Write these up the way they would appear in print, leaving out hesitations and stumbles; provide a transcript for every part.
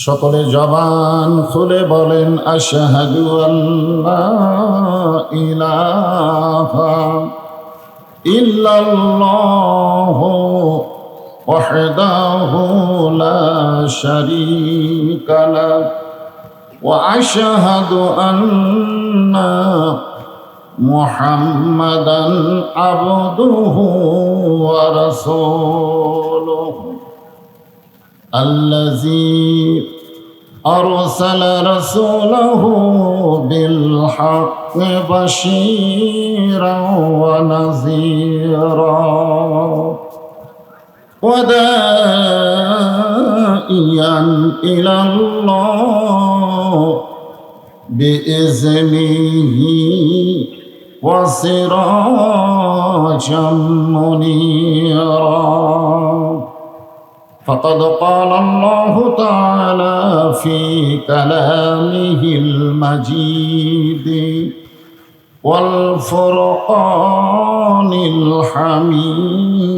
সকলে জবান খুলে বলেন আশহাদু আল্লা ইলাহা ইল্লাল্লাহু ওয়াহদাহু লা শারীকা লাহু ওয়া আশহাদু আন্না মুহাম্মাদান আবদুহু ওয়া রাসূলুহু الذي أرسل رسوله بالحق بشيرا ونذيرا وداعيا إلى الله بإذنه وسراجا منيرا فقد قال الله تعالى في كلامه المجيد والفرقان الحميد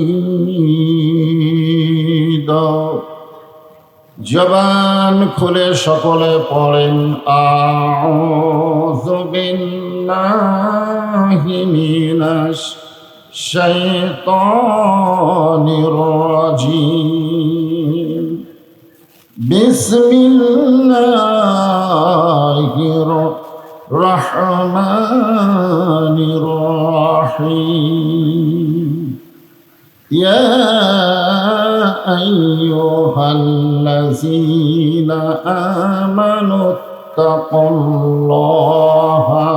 জবান খুলে সকলে পড়েন আউযু বিল্লাহি মিনাশ শাইতানির রাজীম বিসমিল্লাহির রহমানির রহিম ইয়া আইয়ুহাল্লাযীনা আমানু তাকুল্লাহা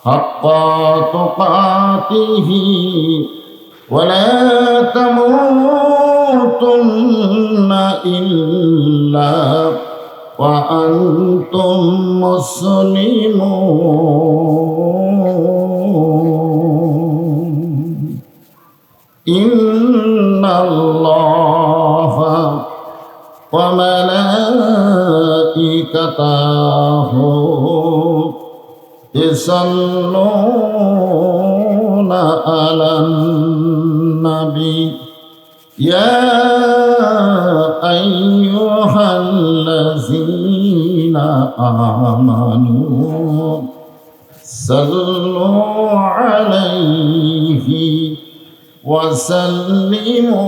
হাক্কা তুকাতিহি ওয়া লা তামুতুন্না ইল্লা ওয়া আনতুম মুসলিমুন ইন্নাল্লাহা ওয়া মালাইকাতাহু ইসাল্লুনা আলান নবী ইয়া আইয়ুহাল্লাযীনা আমানু সাল্লু আলাইহি ওয়া সাল্লিমু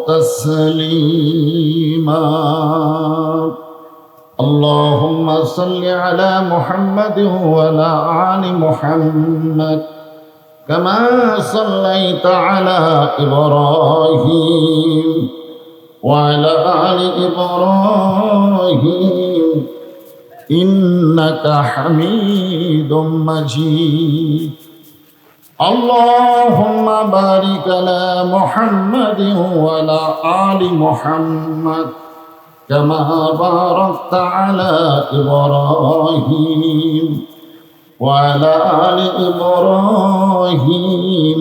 তাসলিমা اللهم صل على محمد وعلى آل محمد كما صليت على إبراهيم وعلى آل إبراهيم إنك حميد مجيد اللهم بارك على محمد وعلى آل محمد كما باركت على إبراهيم وعلى آل إبراهيم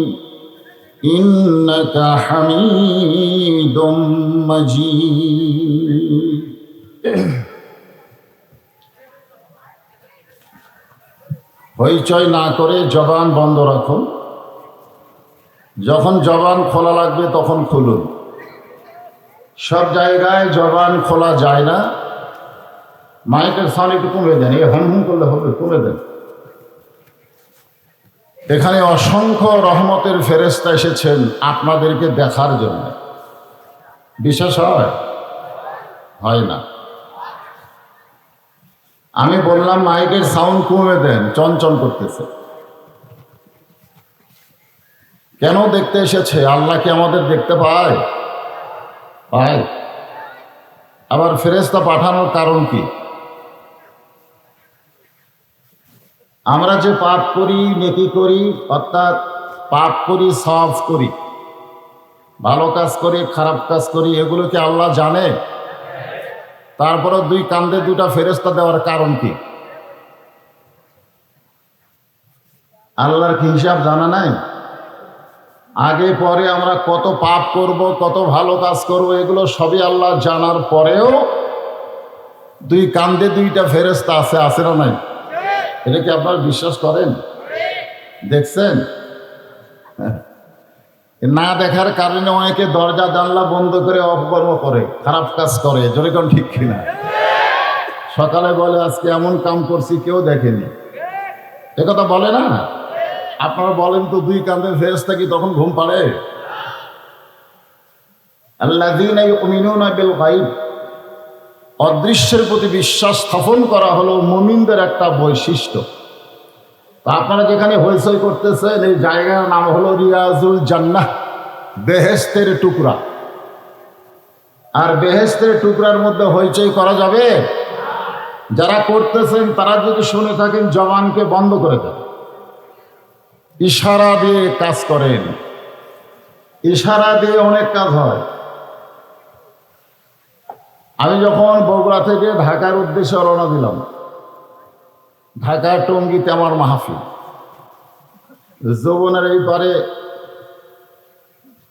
إنك حميد مجيد হইচই না করে জবান বন্ধ রাখুন। যখন জবান খোলা লাগবে তখন খুলুন। সব জায়গায় জবান খোলা যায় না। মাইকের সাউন্ড একটু কমে দেন, এই হুম হুম করলে হবে, কমে দেন। এখানে অসংখ্য রহমতের ফেরেশতা এসেছেন আপনাদেরকে দেখার জন্য। বিশ্বাস হয় না? আমি বললাম মাইকের সাউন্ড কমে দেন, চঞ্চল করতেছে। কেন দেখতে এসেছে? আল্লাহ কি আমাদের দেখতে পায়? পায়। আবার ফেরেশতা পাঠানোর কারণ কি? আমরা যে পাপ করি, নেকি করি, অর্থাৎ পাপ করি, সওয়াব করি, ভালো কাজ করি, খারাপ কাজ করি, এগুলো কি আল্লাহ জানে? তারপরে দুই কান্দে দুটা ফেরেশতা দেওয়ার কারণ কি? আল্লাহর কি হিসাব জানা নাই? আগে পরে আমরা কত পাপ করব, কত ভালো কাজ করব, এগুলো সবই আল্লাহ জানার পরেও দুই কান্দে দুইটা ফেরেশতা আছে না নাই? এটা কি আপনারা বিশ্বাস করেন? দেখছেন? না দেখার কারণে অনেকে দরজা জানলা বন্ধ করে অপকর্ম করে, খারাপ কাজ করে, জোরে কোন ঠিক কিনা? সকালে বলে আজকে এমন কাম করছি কেউ দেখেনি, এ কথা বলে না? আপনারা বলেন তো, দুই কাঁধে ফেরেশতা কি তখন ঘুম পাড়ে? আল্লাযীনা ইউমিনুনা বিল গায়ব, অদৃশ্যের প্রতি বিশ্বাস স্থাপন করা হলো মুমিনদের একটা বৈশিষ্ট্য। তা আপনারা যেখানে হইচই করতেছেন, এই জায়গার নাম হলো রিয়াজুল জান্নাহ, বেহেশতের টুকরা। আর বেহেশতের টুকরার মধ্যে হইচই করা যাবে? যারা করতেছেন তারা যদি শুনে থাকেন, জবানকে বন্ধ করে দেন, ইশারা দিয়ে কাজ করেন। ইশারা দিয়ে অনেক কাজ হয়। আমি যখন বগুড়া থেকে ঢাকার উদ্দেশ্যে রওনা দিলাম, ঢাকার টঙ্গীতে আমার মাহফিল, যৌবনের এই পারে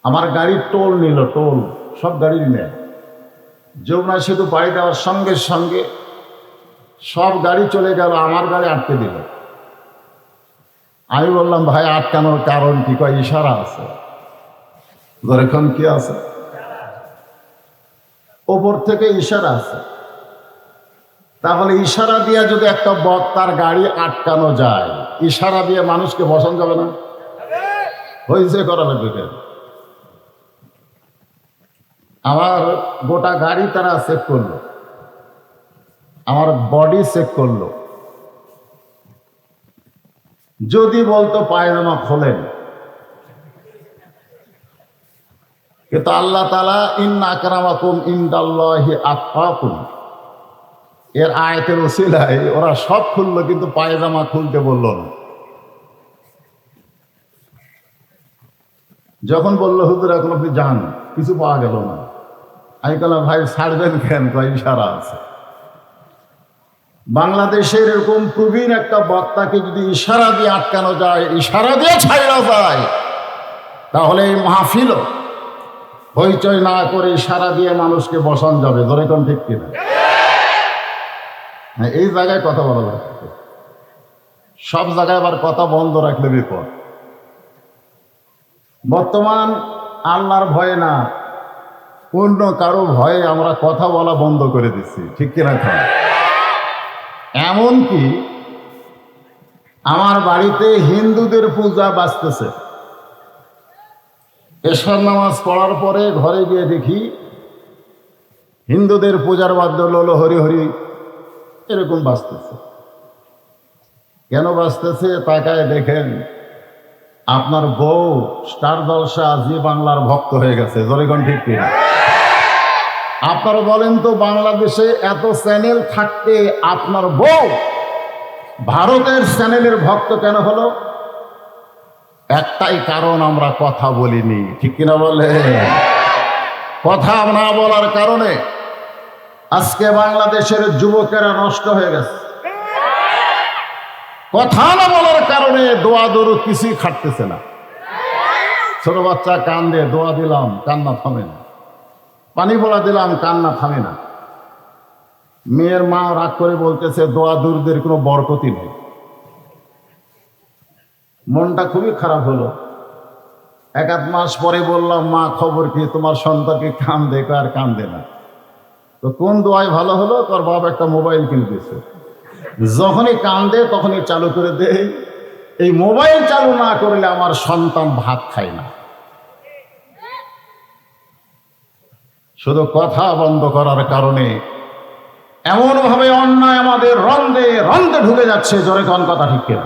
আমার গাড়ির টোল নিল, টোল সব গাড়ির নেয়। যমুনা সেতু পাড়ি দেওয়ার সঙ্গে সঙ্গে সব গাড়ি চলে গেল, আমার গাড়ি আটকে দিল। আমি বললাম, ভাই আটকানোর কারণ কি? কয় ইশারা আছে। এখন কি আছে? ওপর থেকে ইশারা আছে। তাহলে ইশারা দিয়ে যদি একটা বক্তার গাড়ি আটকানো যায়, ইশারা দিয়ে মানুষকে বসানো যাবে না? হয়েছে করা লাগবে কেন? আমার গোটা গাড়ি তারা চেক করলো, আমার বডি চেক করলো। যদি বলতো পায়জামা খোলেন, কিন্তু আল্লাহ তাআলা ইন্না আকরামাকুম ইনদাল্লাহি আতকাকুম এর আয়াতের ওসিলায় ওরা সব খুললো, কিন্তু পায়জামা খুলতে বলল না। যখন বললো হুজুর এখন আপনি যান, কিছু পাওয়া গেল না। আমি বললাম, ভাই ছাড়বেন কেন? কয় ইশারা আছে। বাংলাদেশের এরকম প্রবীণ একটা বক্তাকে যদি ইশারা দিয়ে আটকানো যায়, ইশারা দিয়ে ছাড়া যায়, তাহলে এই মাহফিল হইচই না করে ইশারা দিয়ে মানুষকে বসান যাবে। ধরে কোন ঠিক কিনা? এই জায়গায় কথা বলা লাগবে, সব জায়গায় আবার কথা বন্ধ রাখলে বিপদ। বর্তমান আল্লাহর ভয়ে না, অন্য কারো ভয়ে আমরা কথা বলা বন্ধ করে দিচ্ছি, ঠিক কিনা? এমনকি আমার বাড়িতে হিন্দুদের পূজা বাঁচতেছে। এশার নামাজ পড়ার পরে ঘরে গিয়ে দেখি হিন্দুদের পূজার বাদ্য লোলো হরি হরি এরকম বাঁচতেছে। কেন বাঁচতেছে? তাকায় দেখেন আপনার বউ স্টার জলসা জি বাংলার ভক্ত হয়ে গেছে। জরিগণ ঠিক কিনা? আপনারা বলেন তো, বাংলাদেশে এত চ্যানেল থাকতে আপনার বউ ভারতের চ্যানেলের ভক্ত কেন হলো? একটাই কারণ, আমরা কথা বলিনি, ঠিক কিনা বলে? কথা না বলার কারণে আজকে বাংলাদেশের যুবকেরা নষ্ট হয়ে গেছে। কথা না বলার কারণে দোয়া দরুদ কিছুই খাটতেছে না। ছোট বাচ্চা কান্দে, দোয়া দিলাম, কান্না থামে না। পানি পড়া দিলাম, কান্না থামে না। মেয়ের মা রাগ করে বলতেছে দোয়া দরুদের কোনো বরকতি নেই। মনটা খুবই খারাপ হলো। এক আধ মাস পরে বললাম, মা খবর কি? তোমার সন্তানকে কান্দে? আর কান্দে না। তো কোন দোয়ায় ভালো হলো? তোর বাবা একটা মোবাইল কিনে দিয়েছে। যখনই কান্দে তখনই চালু করে দেয়। এই মোবাইল চালু না করলে আমার সন্তান ভাত খায় না। শুধু কথা বন্ধ করার কারণে এমন ভাবে অন্যায় আমাদের রন্ধে রন্ধে ঢুকে যাচ্ছে। জোরে কোন কথা ঠিক কিনা?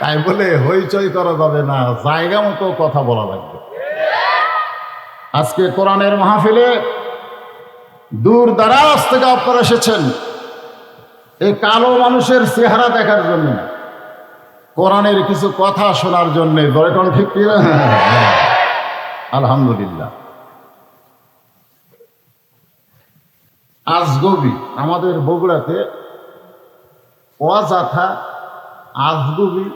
তাই বলে হইচই করা যাবে না, জায়গা মতো কথা বলা লাগবে। আজকে কোরআনের মাহফিলে দূর দারাজ থেকে আপনারা এসেছেন এই কালো মানুষের চেহারা দেখার জন্য, কোরআনের কিছু কথা শোনার জন্য। জোরে কোন ঠিক কিনা? আলহামদুলিল্লাহ। আজগবি আমাদের বগুড়াতে অযাথা, আজগবি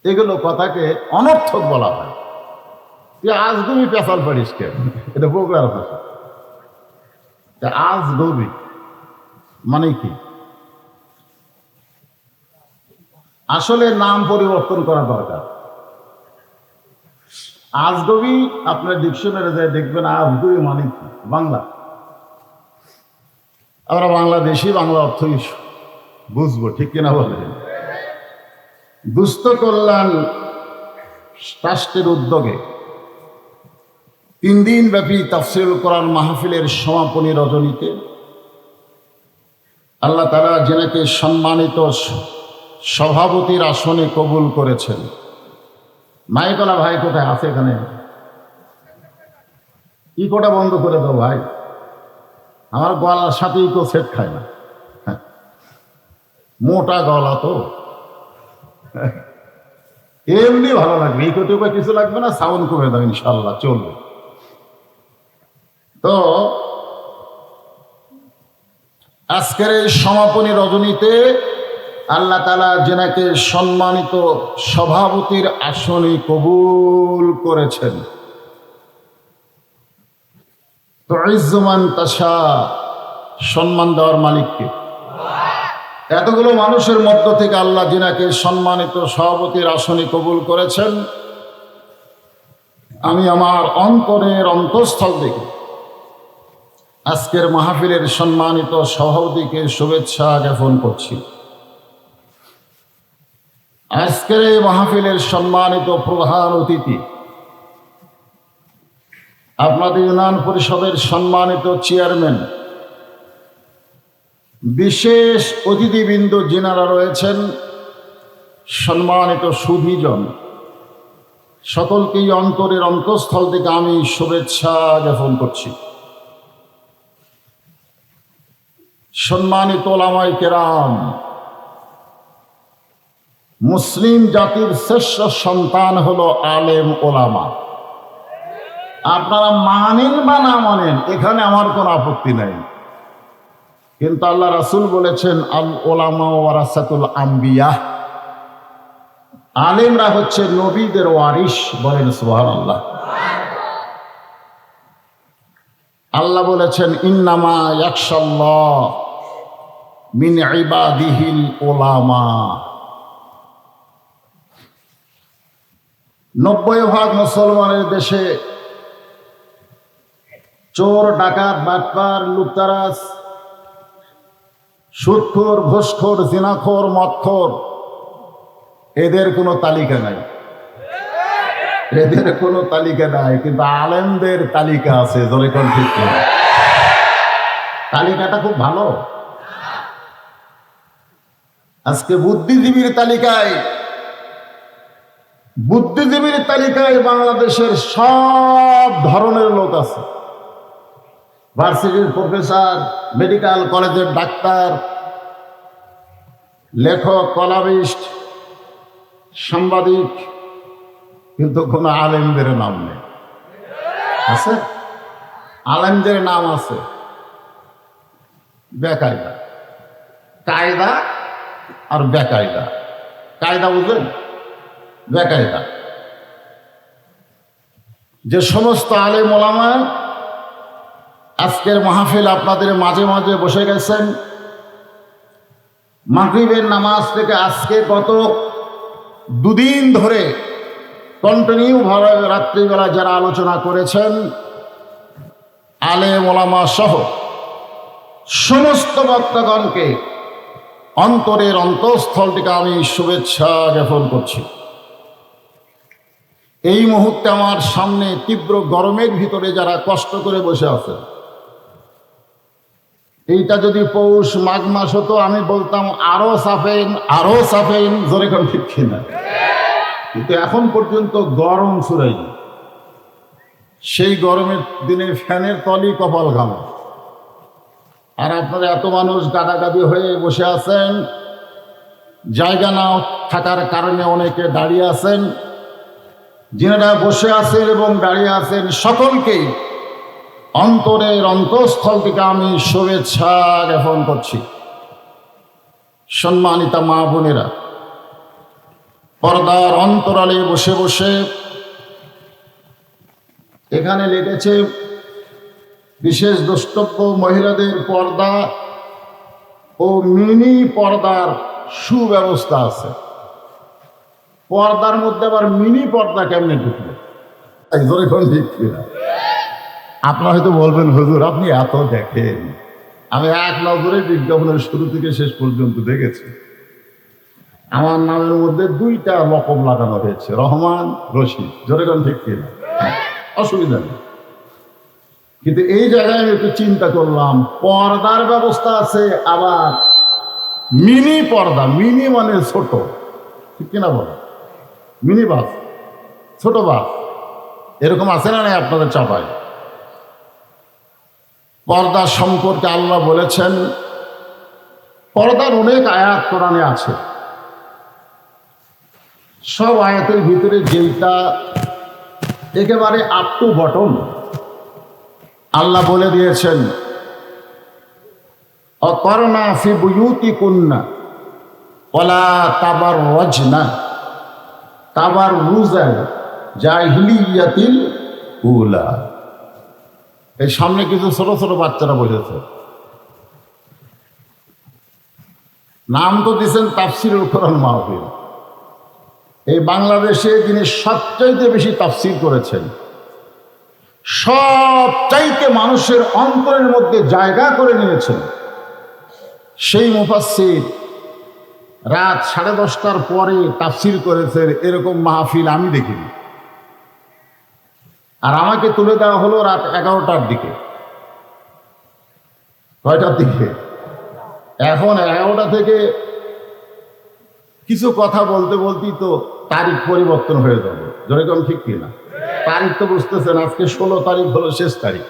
এগুলো কথাকে অনর্থক বলা হয়। তুই আজগবি পেশাল পারিস কেন? এটা বগুড়ার ভাষা। আজগবি মানে কি? আসলে নাম পরিবর্তন করা দরকার। আজগবি আপনার ডিকশনারি যায় দেখবেন আজগবি মানে কি বাংলা। আমরা বাংলাদেশি, বাংলা অর্থই বুঝবো, ঠিক কিনা বলেন? দুস্থ কল্যাণ ট্রাস্টের উদ্যোগে 3 দিন ব্যাপী তাফসীরুল কোরআন মাহফিলের সমাপনী রজনীতে আল্লাহ তাআলা যেনাকে সম্মানিত সভাপতির আসনে কবুল করেছেন। মাইকলা ভাই কোথায় আছে? এখানে ইকোটা বন্ধ করে দাও ভাই, আমার গলার সাথে ইকো সেট খায় না, মোটা গলা তো এমনি ভালো লাগবে, ইকো টিকো কিছু লাগবে না, সাউন্ড কমে দাও, ইনশাল্লাহ চলবে। তো আজকের এই সমাপনী রজনীতে আল্লাহ তাআলা যেনাকে সম্মানিত সভাপতির আসনে কবুল করেছেন। তো ইজ্জুমান তাশা, সম্মান দেওয়ার মালিককে। এতগুলো মানুষের মধ্য থেকে আল্লাহ যিনাকে সম্মানিত সভাপতির আসনে কবুল করেছেন, আমি আমার অন্তরের অন্তঃস্থল থেকে আজকের মাহফিলের সম্মানিত সভাপতিকে শুভেচ্ছা জ্ঞাপন করছি। আজকের এই মাহফিলের সম্মানিত প্রধান অতিথি আপনাদের ইউনিয়ন পরিষদের সম্মানিত চেয়ারম্যান, বিশেষ অতিথিবৃন্দ যিনারা রয়েছেন, সম্মানিত সুধীজন, সকলকেই অন্তরের অন্তঃস্থল থেকে আমি শুভেচ্ছা জ্ঞাপন করছি। সম্মানিত ওলামায়ে কেরাম, মুসলিম জাতির শ্রেষ্ঠ সন্তান হলো আলেম ওলামা। আপনারা মানেন বা না মানেন এখানে আমার কোনো আপত্তি নাই, কিন্তু আল্লাহ রাসূল বলেছেন আল ওলামা ওয়ারাসাতুল আম্বিয়া, আলেমরা হচ্ছে নবীদের ওয়ারিস। বলেন সুবহানাল্লাহ। আল্লাহ বলেছেন ইন্নামা ইয়াখশাল্লাহ মিন ইবাদিহিল ওলামা। 90% মুসলমানের দেশে চোর, ডাকাত, বাটপার, লুটতরাজ, সুদখোর, ঘুষখোর, জিনাখোর, মদখোর, এদের কোনো তালিকা নাই, এদের কোনো তালিকা নাই, কিন্তু আলেমদের তালিকা আছে। জোরে কোন ঠিক না? তালিকাটা খুব ভালো। আজকে বুদ্ধিজীবীর তালিকায় বাংলাদেশের সব ধরনের লোক আছে। ভার্সিটির প্রফেসর, মেডিকেল কলেজের ডাক্তার, লেখক, কলামিস্ট, সাংবাদিক, কিন্তু কোনো আলেমদের নাম নেই। আছে? আলেমদের নাম আছে বেকায়দা, কায়দা আর বেকায়দা। কায়দা বুঝলেন? বেকায়দা। যে সমস্ত আলেম ওলামা আজকের মাহফিল আপনাদের মাঝে মাঝে বসে গেছেন, মাগরিবের নামাজ থেকে আজকে গত 2 দিন ধরে কন্টিনিউ ভাবে রাত্রিবেলা যারা আলোচনা করেছেন, আলেম ওলামা সহ সমস্ত বক্তাগণকে অন্তরের অন্তঃস্থল থেকে আমি শুভেচ্ছা জ্ঞাপন করছি। এই মুহূর্তে আমার সামনে তীব্র গরমের ভিতরে যারা কষ্ট করে বসে আছে, এইটা যদি পৌষ মাঘ মাস হতো আমি বলতাম আরো সাফেন, জোরে কোন ঠিক কিনা? কিন্তু এখন পর্যন্ত গরম ছুড়াইনি। সেই গরমের দিনে ফ্যানের তলই কপাল ঘামে। আর আপনারা এত মানুষ গাদাগাদি হয়ে বসে আছেন, জায়গা না থাকার কারণে অনেকে দাঁড়িয়ে আছেন। যিনারা বসে আছেন এবং দাঁড়িয়ে আছেন সকলকেই অন্তরের অন্তঃস্থল থেকে আমি শুভেচ্ছা জ্ঞাপন করছি। সম্মানিতা মা বোনেরা, পর্দার অন্তরালে বসে বসে এখানে লেগেছে বিশেষ দ্রষ্টব্য মহিলাদের পর্দা ও মিনি পর্দার সুব্যবস্থা আছে। পর্দার মধ্যে আবার মিনি পর্দা কেমনে ঢুকলো? এই জোরে কোন ঠিক কিনা? আপনারা হয়তো বলবেন হুজুর আপনি এত দেখেন, আমি এক নজরে বিজ্ঞাপনের শুরু থেকে শেষ পর্যন্ত দেখেছি। আমার নামের মধ্যে 2টা লকব লাগানো হয়েছে, রহমান, রশিদ। জোরে কোন ঠিক কিনা? অসুবিধা নেই, কিন্তু এই জায়গায় আমি একটু চিন্তা করলাম, পর্দার ব্যবস্থা আছে, আবার মিনি পর্দা, মিনি মানে ছোট, ঠিক কিনা বলো? মিনি বাস, ছোট বাস, এরকম আছে না? নাই আপনাদের চাপায়? পর্দা সম্পর্কে আল্লাহ বলেছেন, পর্দার অনেক আয়াত কোরআনে আছে। সব আয়াতের ভিতরে যেটা একেবারে আপ টু বটম আল্লাহ বলে দিয়েছেন, অকরনা ফি বুয়ুতিকুন্না ওয়ালা তাবাররাজনা তাবাররুজাল জাহিলিয়াতিল উলা। এই সামনে কিছু ছোট ছোট বাচ্চারা বসেছে, নাম তো দিয়েছেন তাফসিরুল কোরআন মাহফিল। এই বাংলাদেশে যিনি সবচাইতে বেশি তাফসির করেছেন, সবচাইতে মানুষের অন্তরের মধ্যে জায়গা করে নিয়েছেন, সেই মুফাসসির রাত 10:30টার পরে তাফসির করেছেন, এরকম মাহফিল আমি দেখিনি। আর আমাকে তুলে দেওয়া হলো রাত 11টার দিকে। কয়টার দিকে? এখন 11টা থেকে কিছু কথা বলতে বলতেই তো তারিখ পরিবর্তন হয়ে যাবে। যেরকম ঠিক কিনা? তারিখ তো বুঝতেছেন, আজকে 16 তারিখ হলো শেষ তারিখ।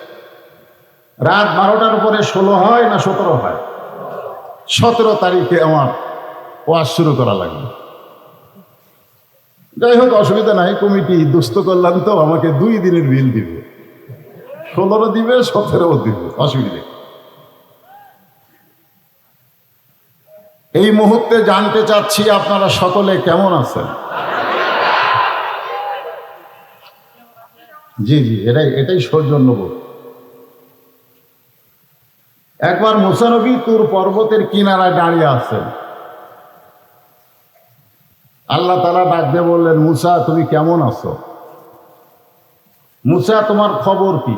রাত 12টার পরে 16 হয় না 17 হয়? 17 তারিখে আমার ওয়াজ শুরু করা লাগবে। যাই হোক, অসুবিধা নাই, কমিটি দুস্থ করলাম তো আমাকে 2 দিনের বিল দিবে, 16 দিবে, 17 দিবে, অসুবিধা। এই মুহূর্তে জানতে চাচ্ছি আপনারা সকলে কেমন আছেন? জি জি, এটাই সৌজন্যবোধ। একবার মুসা নবী তুর পর্বতের কিনারায় দাঁড়িয়ে আছেন। আল্লাহ তাআলা ডাক দিয়ে বললেন, মুসা তুমি কেমন আছো? মুসা তোমার খবর কি?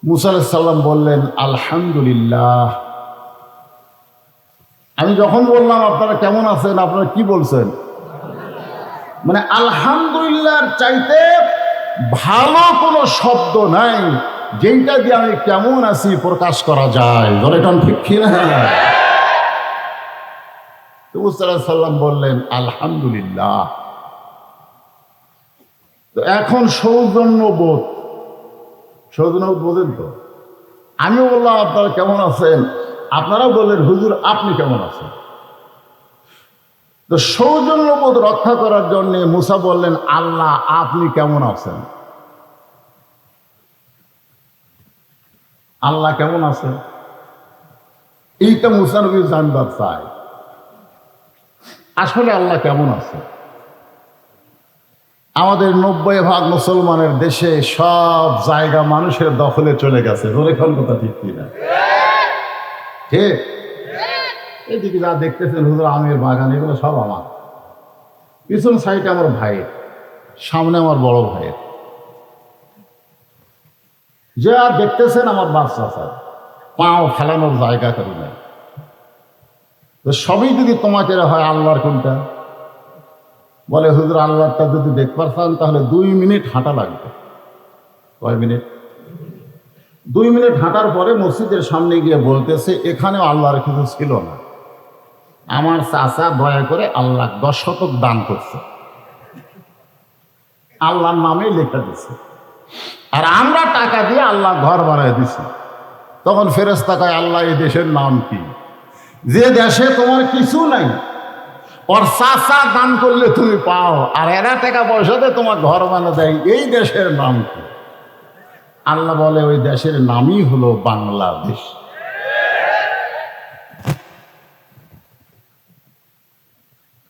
মুসা আলাইহিস সালাম বললেন, আলহামদুলিল্লাহ। আমি যখন বললাম আপনারা কেমন আছেন, আপনারা কি বলছেন? মানে আলহামদুলিল্লাহর চাইতে ভালো কোনো শব্দ নাই যেটা দিয়ে আমি কেমন আছি প্রকাশ করা যায়। বলেন ঠিক কিনা? মুসা আলাইহিস সালাম বললেন আলহামদুলিল্লাহ। তো এখন সৌজন্যবোধ বোঝেন তো? আমিও বললাম আপনারা কেমন আছেন, আপনারাও বললেন হুজুর আপনি কেমন আছেন। তো সৌজন্যবোধ রক্ষা করার জন্য মুসা বললেন, আল্লাহ আপনি কেমন আছেন? আল্লাহ কেমন আছেন এইটা মুসা নবী জানবার চায়, আসলে আল্লাহ কেমন আছে। আমাদের 90% মুসলমানের দেশে সব জায়গা মানুষের দখলে চলে গেছে। এখন কথা ঠিক কিনা? ঠিক। এদিকে যা দেখতেছেন হুজুর আমের বাগান, এগুলো সব আমার। পিছন সাইডে আমার ভাইয়ের, সামনে আমার বড় ভাইয়ের। যা দেখতেছেন আমার বাচ্চা স্যার, পাও ফেলানোর জায়গা করি নাই। তো সবই যদি তোমাকে হয়, আল্লাহর কোনটা? বলে হুজুর আল্লাহটা যদি দেখবার চান তাহলে 2 মিনিট হাঁটা লাগবে। কয় মিনিট? 2 মিনিট হাঁটার পরে মসজিদের সামনে গিয়ে বলতেছে, এখানেও আল্লাহর কিছু ছিল না, আমার চাচা দয়া করে আল্লাহ 10 শতক দান করছে, আল্লাহর নামে লেখা দিছে, আর আমরা টাকা দিয়ে আল্লাহ ঘর বানায় দিছি। তখন ফেরেশতা কয়, আল্লাহ এই দেশের নাম কি? যে দেশে তোমার কিছু নাই, ওর চাচা দান করলে তুমি পাও, আর এরা টাকা পয়সাতে তোমার ঘর বানা দেয়, এই দেশের নাম কি? আল্লাহ বলে ওই দেশের নামই হলো বাংলাদেশ।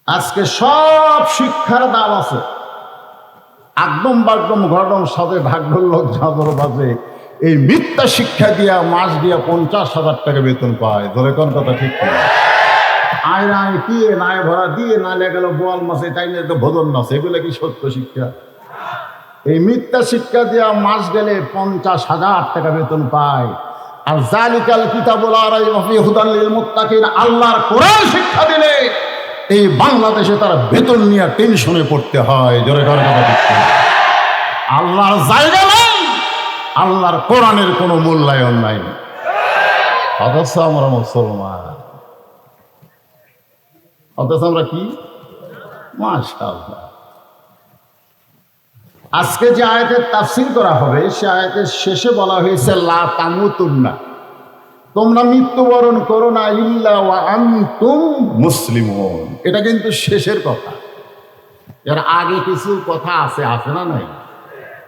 আজকে সব শিক্ষার দাম আছে, একদম বাগদম ঘটম সাথে ঢাকঢোল লোক ঝাঁদর বাজে, এই মিথ্যা শিক্ষা দিয়া মাস দিয়া 50,000 টাকা বেতন পায়। ধরে কোন কথা ঠিক না? আয় নাই দিয়ে নাই ভরা দিয়ে না লেগে গেল বোয়াল মাসে তাই না ভোজন মাসে, এগুলো কি সত্য শিক্ষা? এই মিথ্যা শিক্ষা দেওয়া মাস গেলে 50,000 টাকা বেতন পায়। আর জালিকাল কিতাবুল লা রাইবা ফীহি হুদাল লিল মুত্তাকিন, আল্লাহর কোরআন শিক্ষা দিলে এই বাংলাদেশে তার বেতন নিয়ে টেনশনে পড়তে হয়। জোরে জোরে কথা বলতে, আল্লাহর জায়গা নাই, আল্লাহর কোরআনের কোনো মূল্যায়ন নাই। অথচ আমরা মুসলমান, অথচ আমরা কি, মাশাআল্লাহ। আজকে যে আয়াতের তাফসীর করা হবে সে আয়াতের শেষে বলা হয়েছে লা তামুতুন্না, তোমরা মৃত্যুবরণ করো না ইল্লা ওয়া আনতুম মুসলিমুন। এটা কিন্তু শেষের কথা, এর আগে কিছু কথা আছে, আছে না নাই?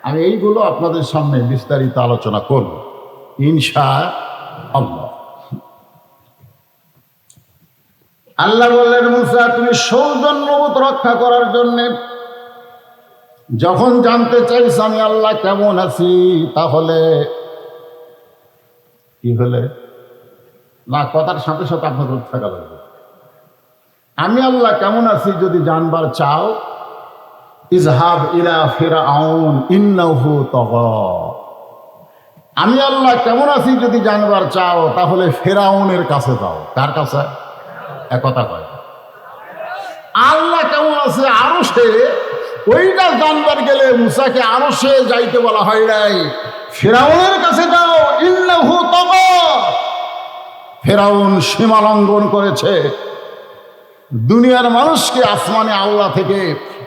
আমি এইগুলো আপনাদের সামনে বিস্তারিত আলোচনা করব ইনশাআল্লাহ। আল্লাহ বললেন, মুসা তুমি সৌজন্যবোধ রক্ষা করার জন্যে যখন জানতে চাইছ আমি আল্লাহ কেমন আছি, তাহলে কি হলে না, কথার সাথে সাথে আপনাদের থাকা লাগবে। আমি আল্লাহ কেমন আছি যদি জানবার চাও, ইজহাব ইলা ফিরআউন ইন্নাহু তাগা। আমি আল্লাহ কেমন আছি যদি জানবার চাও তাহলে ফিরআউনের কাছে যাও। কার কাছে? একথা কয় আল্লাহ কেমন আছে আরশে, ওইটা জানবার গেলে মুসাকে আরশে যাইতে বলা হয় নাই, ফিরআউনের কাছে যাও। ইন্নাহু তাগা, ফিরআউন সীমা লঙ্ঘন করেছে। দুনিয়ার মানুষকে আসমানে আল্লাহ থেকে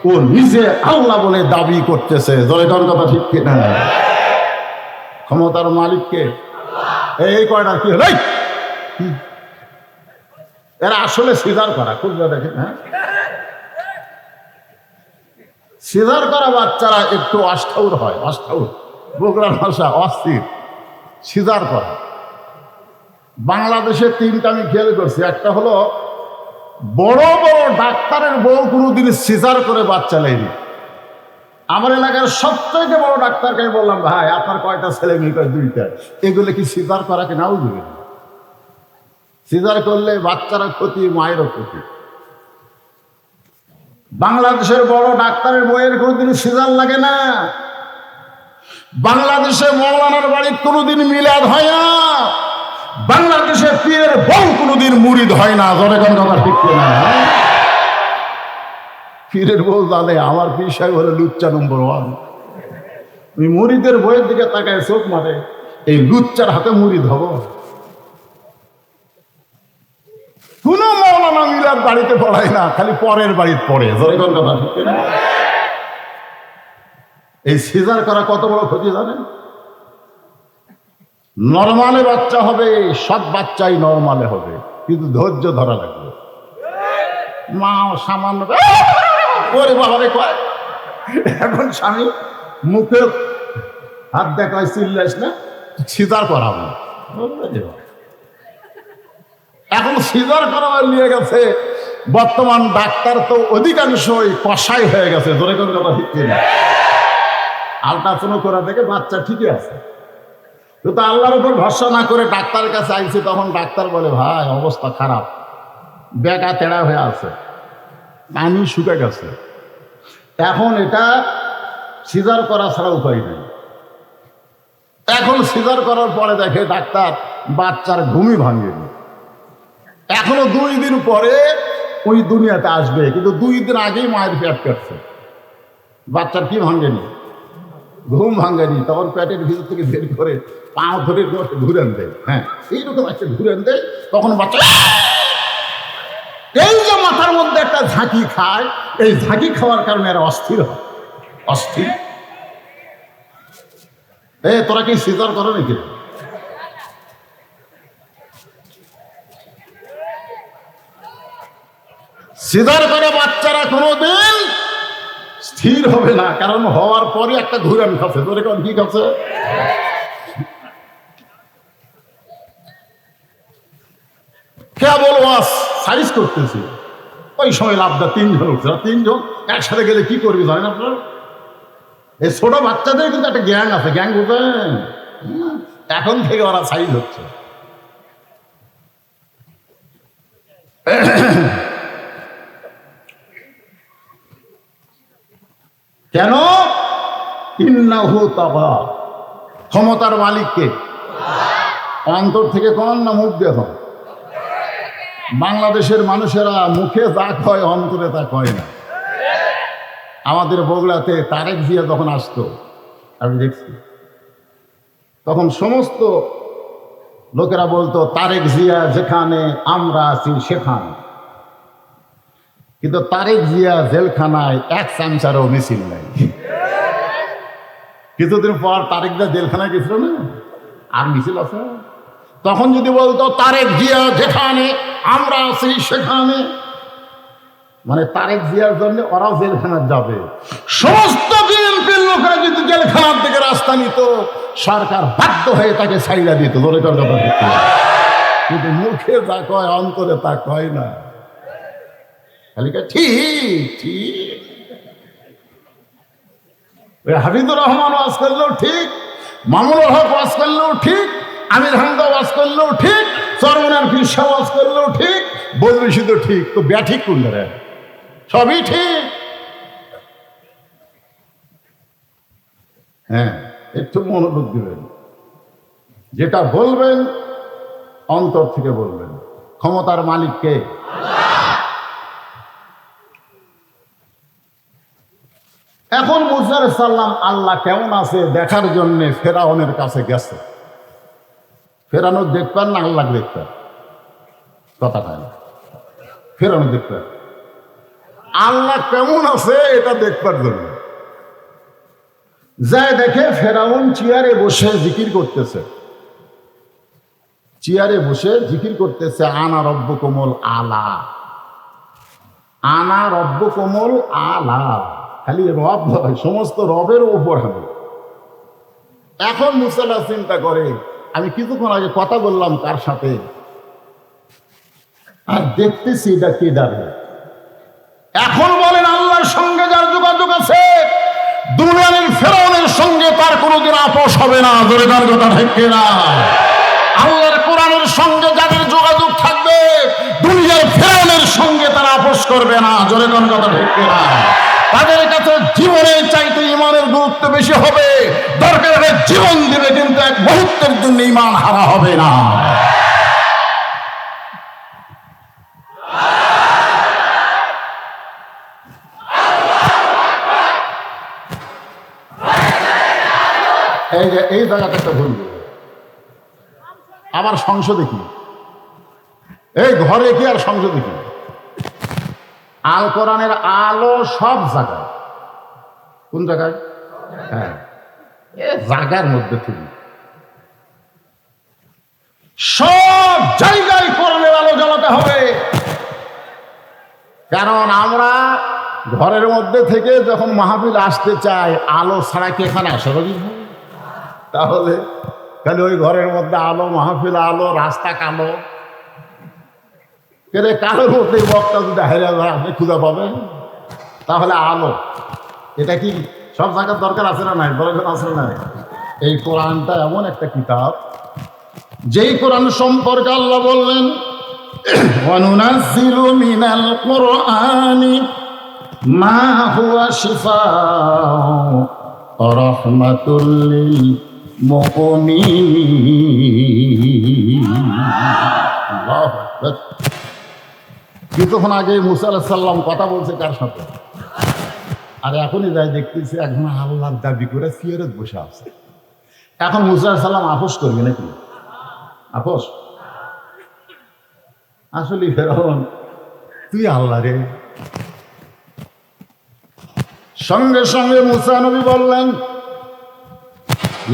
ও নিজে আল্লাহ বলে দাবি করতেছে। জোরে কোন কথা ঠিক কিনা? ক্ষমতার মালিককে এই কয়টা কি হলো, এরা আসলে সিজার করা, খুঁজবে দেখেন। হ্যাঁ, সিজার করা বাচ্চারা একটু অষ্টাউর হয়, অষ্টাউর বগুড়ার ভাষা অস্থির। সিজার করা বাংলাদেশে তিনটা আমি খেয়াল করছি। একটা হলো বড় বড় ডাক্তারের বউ কোনোদিন সিজার করে বাচ্চা নেয়নি। আমার এলাকার সবথেকে বড় ডাক্তারকে আমি বললাম, ভাই আপনার কয়টা ছেলে মেয়ে? কয় দুইটা। এগুলো কি সিজার করাকে নাও দেবে? সিজার করলে বাচ্চারা ক্ষতি, মায়েরও ক্ষতি। বাংলাদেশের বড় ডাক্তারের বইয়ের কোনোদিন সিজার লাগে না। বাংলাদেশে মৌলানার বাড়ির কোনোদিন মিলাদ হয় না। বাংলাদেশে পীরের বউ কোনোদিন মুরিদ হয় না। জোরে কোন কথা ঠিক না? পীরের বউ জানে আমার পীর সাহেব হলো লুচ্চা নম্বর 1। ওই মুরিদের বইয়ের দিকে তাকায় চোখ মারে, এই লুচ্চার হাতে মুরিদ হব? কোন মৌলানা মিলাদ বাড়িতে পড়ায় না, খালি পরের বাড়িতে পড়ে। জোরে কোন কথা ঠিক না? এই সিজার করা কত বড় ক্ষতি জানেন? নরমালে বাচ্চা হবে, সব বাচ্চাই নরমালে হবে, কিন্তু ধৈর্য ধরা লাগবে। মা সামান্য ওরে বাবারে কয়, এখন স্বামী মুখে হাত দেখায়, চিল্লাস না, সিজার করাবো। এখন সিজার করাবার নিয়ে গেছে বর্তমান ডাক্তার তো অধিকাংশই কষাই হয়ে গেছে। ধরে কোন কথা ঠিক না? আলট্রাসাউন্ড করা দেখে বাচ্চা ঠিকই আছে, তো আল্লাহর উপর ভরসা না করে ডাক্তারের কাছে আইছে। তখন ডাক্তার বলে, ভাই অবস্থা খারাপ, বেকা তেড়া হয়ে আছে, পানি শুকে গেছে, এখন এটা সিজার করা ছাড়া উপায় নেই। এখন সিজার করার পরে দেখে ডাক্তার বাচ্চার ঘুমই ভাঙেনি। এখনো 2 দিন পরে ওই দুনিয়াতে আসবে, কিন্তু 2 দিন আগেই মায়ের পেট কাটছে। বাচ্চার কি ভাঙেনি? ঘুম ভাঙেনি। তখন পেটের ভিতর থেকে বের করে পা ধরে ঘুরেন দেয়। হ্যাঁ, এইরকম একটা ঘুরেন দেয়। তখন বাচ্চা এই যে মাথার মধ্যে একটা ঝাঁকি খায়, এই ঝাঁকি খাওয়ার কারণে এরা অস্থির হয়। অস্থির তোরা কি সিজার করো নাকি? সিজার করে বাচ্চারা কোনোদিন স্থির হবে না, কারণ হওয়ার পরে একটা ঘুরান খাচ্ছে। তোর এখন কি খাচ্ছে? কেবল ওয়াস সাইজ করতেছি। ওই সময় লাভটা 3 জন উঠছে। 3 জন একসাথে গেলে কি করবি জানেন আপনার? এই ছোট বাচ্চাদের কিন্তু একটা গ্যাং আছে, গ্যাং বুঝেন? এখন থেকে ওরা সাইজ হচ্ছে। কেন? ইন্নাহু তাগা। ক্ষমতার মালিককে অন্তর থেকে কোন না মুখ দিয়ে কোন? বাংলাদেশের মানুষেরা মুখে যা কয় অন্তরে তা কয় না। আমাদের বগুড়াতে তারেক জিয়া যখন আসতো আমি দেখছি, তখন সমস্ত লোকেরা বলতো তারেক জিয়া যেখানে আমরা আছি সেখানে। কিন্তু তারেক জিয়া জেলখানায় এক চামচারও মিছিল নাই। কিছুদিন পর তারেক জিয়া জেলখানায় গেছিল না, আর মিছিল আছে। তখন যদি বলতো তারেক জিয়া যেখানে আমরা আছি সেখানে, মানে তারেক জিয়ার জন্য ওরাও জেলখানা যাবে। সমস্ত বিএনপির লোকেরা যদি জেলখানার দিকে রাস্তা নিত, সরকার বাধ্য হয়ে তাকে ছাইড়া দিত। ধরে কথা, কিন্তু মুখে তা কয় অন্তরে তা কয় না। খালি ঠিক ঠিক। ওই হাফিজুর রহমান ওয়াজ করলেও ঠিক, মামুনুল হক ওয়াজ করলেও ঠিক, আমির হামদা ওয়াজ করলেও ঠিক, চরমনার পিসা ওয়াজ করলেও ঠিক, বদরুশি তো ঠিক। তো ব্যাঠিক কোনটা রে? সবই ঠিক। হ্যাঁ, একটু মনোযোগ দিবেন, যেটা বলবেন অন্তর থেকে বলবেন। ক্ষমতার মালিককে। এখন মুসা আলাইহিস সালাম আল্লাহ কেমন আছে দেখার জন্য ফেরাউনের কাছে গেছে। ফেরানো দেখবেন না আল্লাহ দেখবেন? কথা হয় না। ফেরানো দেখবেন আল্লাহ কেমন আছে এটা দেখবার জন্য যায়। দেখে ফেরাউন চেয়ারে বসে জিকির করতেছে, চেয়ারে বসে জিকির করতেছে, আনা রব্বুকুমুল আলা, আনা রব্বুকুমুল আলা। খালি রব নয়, সমস্ত রবের ওপর হবে। এখন মুসা আলাইহিস চিন্তা করে, আমি কিছুক্ষণ আগে কথা বললাম কার সাথে, আর দেখতেছি এটা কে দাঁড়িয়ে। এখন বলেন আল্লাহর সঙ্গে যার যোগাযোগ আছে, দুনিয়ার ফেরাউনের সঙ্গে তার কোনোদিন আপোষ হবে না। জোরে তার কথা ঠিক না? আল্লাহর কোরআনের সঙ্গে যাদের যোগাযোগ থাকবে, দুনিয়ার ফেরাউনের সঙ্গে তারা আপোষ করবে না। জোরে তার কথা ঠিক না? তাদের কাছে জীবনের চাইতে ইমানের গুরুত্ব বেশি হবে। দরকার হলে জীবন দিবে, কিন্তু এক মুহূর্তের জন্য ইমান হারা হবে না। এই জায়গাটা একটা ভুল। আবার সংসদে কি, এই ঘরে কি আর সংসদে কি? আল কোরআনের আলো সব জায়গায়। কোন জায়গায়? হ্যাঁ, জায়গার মধ্যে থেকে সব জায়গায় কোরআনের আলো জ্বালাতে হবে। কারণ আমরা ঘরের মধ্যে থেকে যখন মাহফিল আসতে চাই, আলো ছাড়া কি এখানে আসা হবে? তাহলে খালি ওই ঘরের মধ্যে আলো, মাহফিল আলো, রাস্তা কালো। কালোর মধ্যে বক্তা যদি হারিয়ে যায়, আপনি খুঁজে পাবেন? তাহলে আলো এটা কি সব জায়গার দরকার আছে না নাই? দরকার আছে না? এই কোরআনটা এমন একটা কিতাব, যেই কোরআন সম্পর্কে আল্লাহ বললেন, ওয়ানুনাজ্জিলু মিনাল কুরআনি মা হুয়া শিফাউ ওয়া রাহমাতুল লিল মুমিনিন। আল্লাহু আকবার। কিছুক্ষণ আগে মুসা আলাইহিস সালাম কথা বলছে কার সাথে? আর এখনই যাই দেখতেছি একজন আল্লাহর দাবি করে সিয়ারত বসে আছে। এখন মুসা আলাইহিস সালাম আপোষ করবে নাকি? আপোষ? আসলে ফেরাউন তুই আল্লাহ রে। সঙ্গে সঙ্গে মুসা নবী বললেন,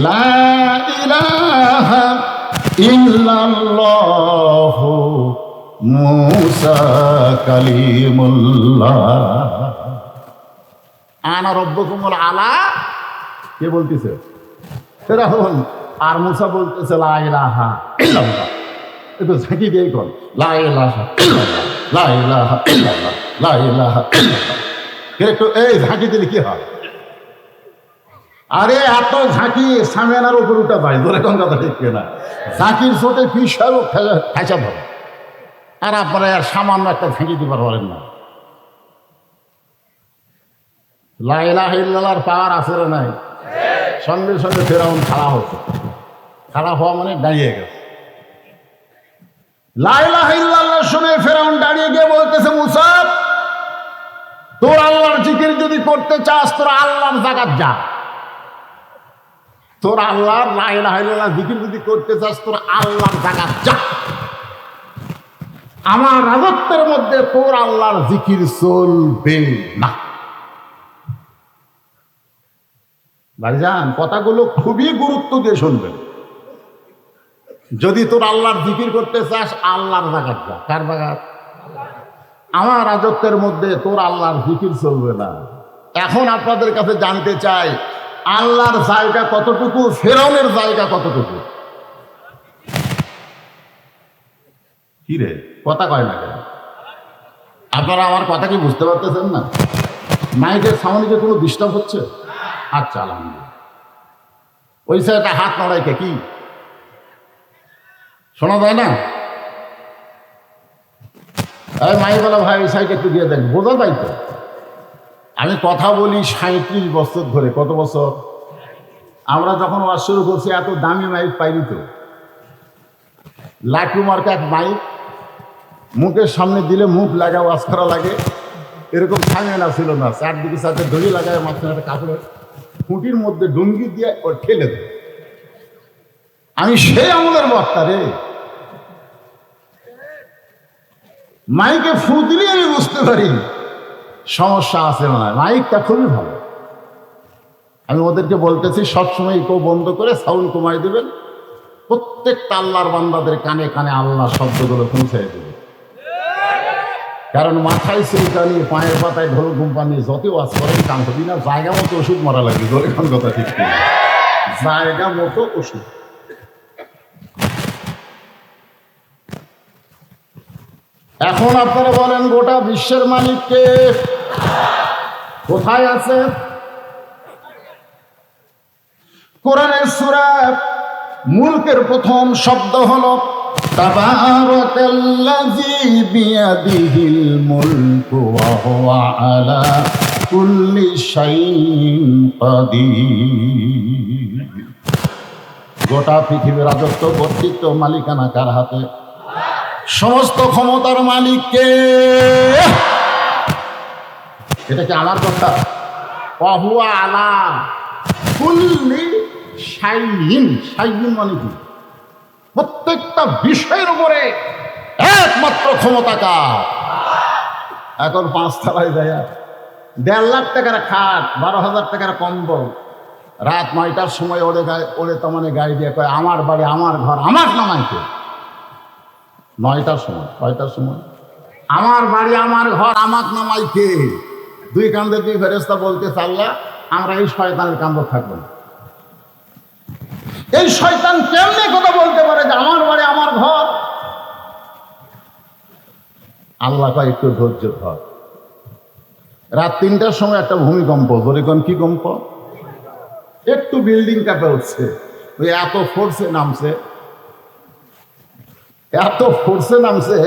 লা ইলাহা ইল্লাল্লাহু মুসা কালিমুল্লাহ। আনা রব্বুকুমুল আলা কে বলতেছে? ফেরাউন। আর মুসা বলতেছে লা ইলাহা ইল্লাল্লাহ। একটু ঝাঁকি দিয়ে কর, লা ইলাহা ইল্লাল্লাহ, লা ইলাহা ইল্লাল্লাহ, লা ইলাহা ইল্লাল্লাহ। একটু এই ঝাঁকি দিলে কি হয়? আরে এত ঝাঁকি সামিয়ানার উপর উঠা যায়। ধরে কোন কথা ঠিক না? ঝাঁকির চোটে পিস খাইচা ধরে। আর আপনারা আর সামান্য একটা ঝাঁকি দিতে পারেন না। লা ইলাহা ইল্লাল্লাহর পাওয়ার আছে না নাই? সঙ্গে সঙ্গে ফেরাউন খাড়া হতো, খাড়া হওয়া মানে দাঁড়িয়ে গেছে। লা ইলাহা ইল্লাল্লাহ শুনে ফেরাউন দাঁড়িয়ে গিয়ে বলতেছে, মুসা তোর আল্লাহর জিকির যদি করতে চাস তোর আল্লাহর জায়গায় যা, তোর আল্লাহর লা ইলাহা ইল্লাল্লাহ জিকির যদি করতে চাস তোর আল্লাহর জায়গায় যা, আমার রাজত্বের মধ্যে তোর আল্লাহর জিকির চলবে না। ভাইজান কথাগুলো খুবই গুরুত্ব দিয়ে শুনবেন। যদি তোর আল্লাহর জিকির করতে চাস আল্লাহর জায়গায় যা। কার জায়গা? আমার রাজত্বের মধ্যে তোর আল্লাহর জিকির চলবে না। এখন আপনাদের কাছে জানতে চাই আল্লাহর জায়গা কতটুকু, ফেরাউনের জায়গা কতটুকু? কি রে কথা কয় না কেন? আপনারা আমার কথা কি বুঝতে পারতেছেন না? মাইকের সাউন্ডে কোনো ডিস্টার্ব হচ্ছে? আচ্ছা আলহামদুলিল্লাহ। ওই সাইডটা হাত নড়াইকে কি শোনা যায় না? এই মাইকওয়ালা ভাই ওই সাইডে একটু দিয়ে দেখ, বোঝা যায় তো? আমি কথা বলি 37 বছর ধরে। কত বছর? আমরা যখন ওয়াজ শুরু করছি এত দামি মাইক পাইনি তো। লাটু মার্কা এক মাইক, মুখের সামনে দিলে মুখ লাগা ওয়াজ করা লাগে, এরকম ঝামেলা ছিল না। চারদিকে সাথে দড়ি লাগায় মাঝখানে একটা কাপড়ের খুঁটির মধ্যে ডুঙ্গি দিয়ে ওর ঠেলে দেয়। আমি সেই আমলের বক্তা রে। মাইকে ফু দিলে আমি বুঝতে পারি সমস্যা আছে না। মাইকটা খুবই ভালো। আমি ওদেরকে বলতেছি সবসময় ইকো বন্ধ করে সাউন্ড কমাই দেবেন, প্রত্যেকটা আল্লাহর বান্দাদের কানে কানে আল্লাহ শব্দগুলো পৌঁছাই দেবে। কারণ মাথায় চুলকানি, পায়ের পাতায় ঢোল কোম্পানি যত ওয়াজ করেন কাম হবি না। জায়গা মতো ওষুধ মারা লাগে। ধরে কোন কথা ঠিক নেই, জায়গা মতো ওষুধ। এখন আপনারা বলেন গোটা বিশ্বের মালিককে কোথায় আছে? কোরআনের সূরা মুলকের প্রথম শব্দ হলো তাবারাকাল্লাযী বিয়াদিহিল মুলকু ওয়া হুয়া আলা কুল্লি শাইইন কাদির। গোটা পৃথিবীর রাজত্ব, কর্তৃত্ব, মালিকানা কার হাতে? সমস্ত ক্ষমতার মালিককে। এটা কি আমার কথা? ওয়া হুয়া আলা কুল্লি শাইইন। শাইইন মানে কি? প্রত্যেকটা বিষয়ের উপরে একমাত্র ক্ষমতা কার? এখন 5 তলায় যায় 1.5 লাখ টাকার খাট, 12,000 টাকার কম্বল, রাত 9টার সময় ওরে তার গাড়ি দিয়ে কয় আমার বাড়ি আমার ঘর আমার নামাইতে। 9টার সময়, 6টার সময় আমার বাড়ি আমার ঘর আমার নামাইতে। 2 কান্দে 2 ফেরেশতা বলতে আল্লাহ আমরা এই শয়তানের কান্দ থাকবো না। এই শয়তান কেমনে কথা বলতে পারে যে আমার বাড়ি আমার ঘর? আল্লাহ কয় একটু ধৈর্য ধর। রাত 3টার সময় একটা ভূমিকম্প। ধরে কোন কি কম্প? একটু বিল্ডিং কাঁপে উঠছে। ওই এত ফোর্সে নামছে, এত ফোর্সে নামছে,